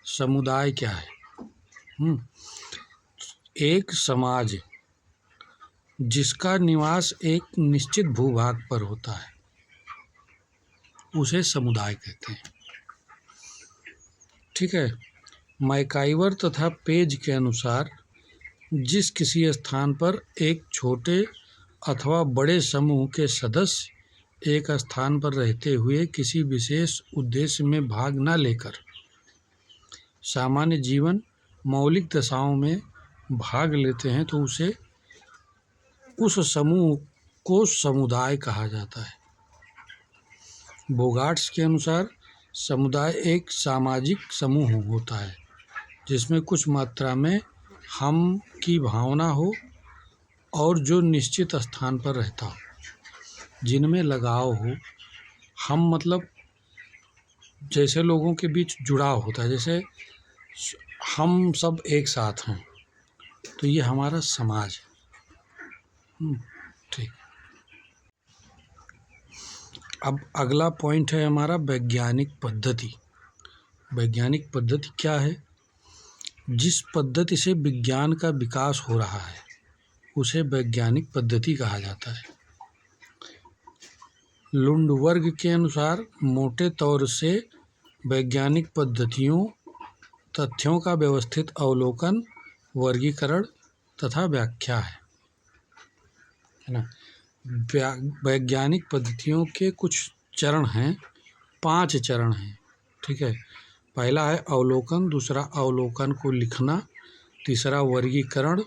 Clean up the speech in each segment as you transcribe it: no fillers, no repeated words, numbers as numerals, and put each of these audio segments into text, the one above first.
समुदाय क्या है? एक समाज जिसका निवास एक निश्चित भूभाग पर होता है उसे समुदाय कहते हैं। ठीक है। मैकाइवर तथा पेज के अनुसार जिस किसी स्थान पर एक छोटे अथवा बड़े समूह के सदस्य एक स्थान पर रहते हुए किसी विशेष उद्देश्य में भाग न लेकर सामान्य जीवन मौलिक दशाओं में भाग लेते हैं तो उस समूह को समुदाय कहा जाता है। बोगार्ट्स के अनुसार समुदाय एक सामाजिक समूह होता है जिसमें कुछ मात्रा में हम की भावना हो और जो निश्चित स्थान पर रहता हो, जिनमें लगाव हो। हम मतलब जैसे लोगों के बीच जुड़ाव होता है, जैसे हम सब एक साथ हैं, तो ये हमारा समाज है। ठीक। अब अगला पॉइंट है हमारा वैज्ञानिक पद्धति। वैज्ञानिक पद्धति क्या है? जिस पद्धति से विज्ञान का विकास हो रहा है उसे वैज्ञानिक पद्धति कहा जाता है। लुंडवर्ग के अनुसार मोटे तौर से वैज्ञानिक पद्धतियों तथ्यों का व्यवस्थित अवलोकन, वर्गीकरण तथा व्याख्या है ना। वैज्ञानिक पद्धतियों के कुछ चरण हैं, 5 चरण हैं। ठीक है। पहला है अवलोकन, दूसरा अवलोकन को लिखना, तीसरा वर्गीकरण,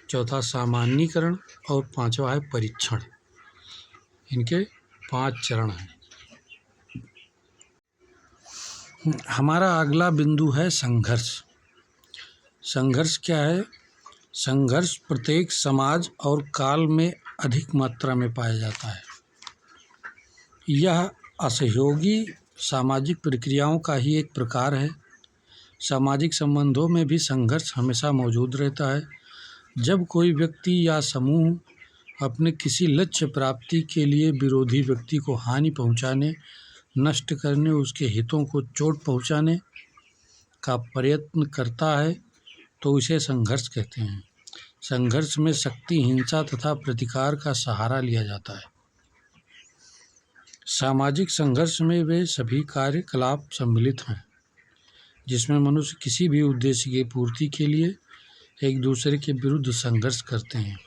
चौथा सामान्यीकरण और पांचवा है परीक्षण। इनके 5 चरण हैं। हमारा अगला बिंदु है संघर्ष। संघर्ष क्या है? संघर्ष प्रत्येक समाज और काल में अधिक मात्रा में पाया जाता है। यह असहयोगी सामाजिक प्रक्रियाओं का ही एक प्रकार है। सामाजिक संबंधों में भी संघर्ष हमेशा मौजूद रहता है। जब कोई व्यक्ति या समूह अपने किसी लक्ष्य प्राप्ति के लिए विरोधी व्यक्ति को हानि पहुंचाने, नष्ट करने, उसके हितों को चोट पहुंचाने का प्रयत्न करता है तो उसे संघर्ष कहते हैं। संघर्ष में शक्ति, हिंसा तथा प्रतिकार का सहारा लिया जाता है। सामाजिक संघर्ष में वे सभी कार्यकलाप सम्मिलित हैं जिसमें मनुष्य किसी भी उद्देश्य की पूर्ति के लिए एक दूसरे के विरुद्ध संघर्ष करते हैं।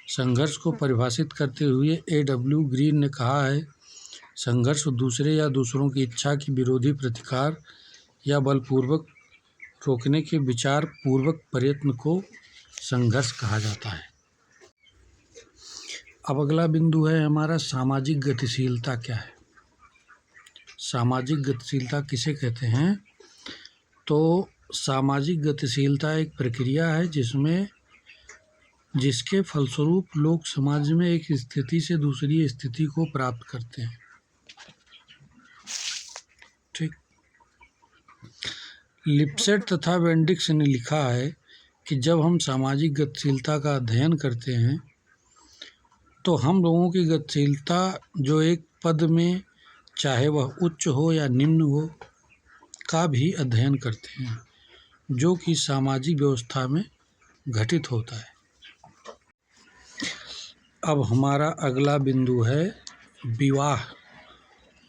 संघर्ष को परिभाषित करते हुए A.W. ग्रीन ने कहा है, संघर्ष दूसरे या दूसरों की इच्छा की विरोधी प्रतिकार या बलपूर्वक रोकने के विचार पूर्वक प्रयत्न को संघर्ष कहा जाता है। अब अगला बिंदु है हमारा सामाजिक गतिशीलता क्या है? सामाजिक गतिशीलता किसे कहते हैं? तो सामाजिक गतिशीलता एक प्रक्रिया है जिसके फलस्वरूप लोग समाज में एक स्थिति से दूसरी स्थिति को प्राप्त करते हैं। ठीक। लिप्सेट तथा वेंडिक्स ने लिखा है कि जब हम सामाजिक गतिशीलता का अध्ययन करते हैं तो हम लोगों की गतिशीलता जो एक पद में, चाहे वह उच्च हो या निम्न हो, का भी अध्ययन करते हैं जो कि सामाजिक व्यवस्था में घटित होता है। अब हमारा अगला बिंदु है विवाह।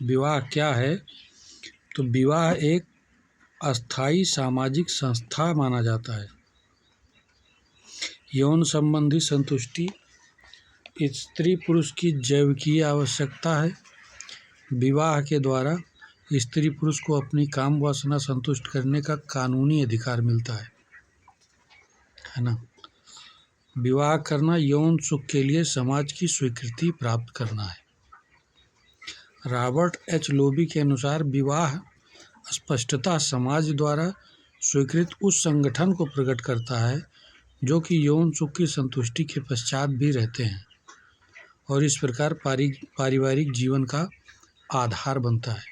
विवाह क्या है? तो विवाह एक अस्थायी सामाजिक संस्था माना जाता है। यौन संबंधी संतुष्टि स्त्री पुरुष की जैविकीय आवश्यकता है। विवाह के द्वारा स्त्री पुरुष को अपनी काम वासना संतुष्ट करने का कानूनी अधिकार मिलता है ना। विवाह करना यौन सुख के लिए समाज की स्वीकृति प्राप्त करना है। रॉबर्ट एच लोबी के अनुसार विवाह स्पष्टतः समाज द्वारा स्वीकृत उस संगठन को प्रकट करता है जो कि यौन सुख की संतुष्टि के पश्चात भी रहते हैं और इस प्रकार पारिवारिक जीवन का आधार बनता है।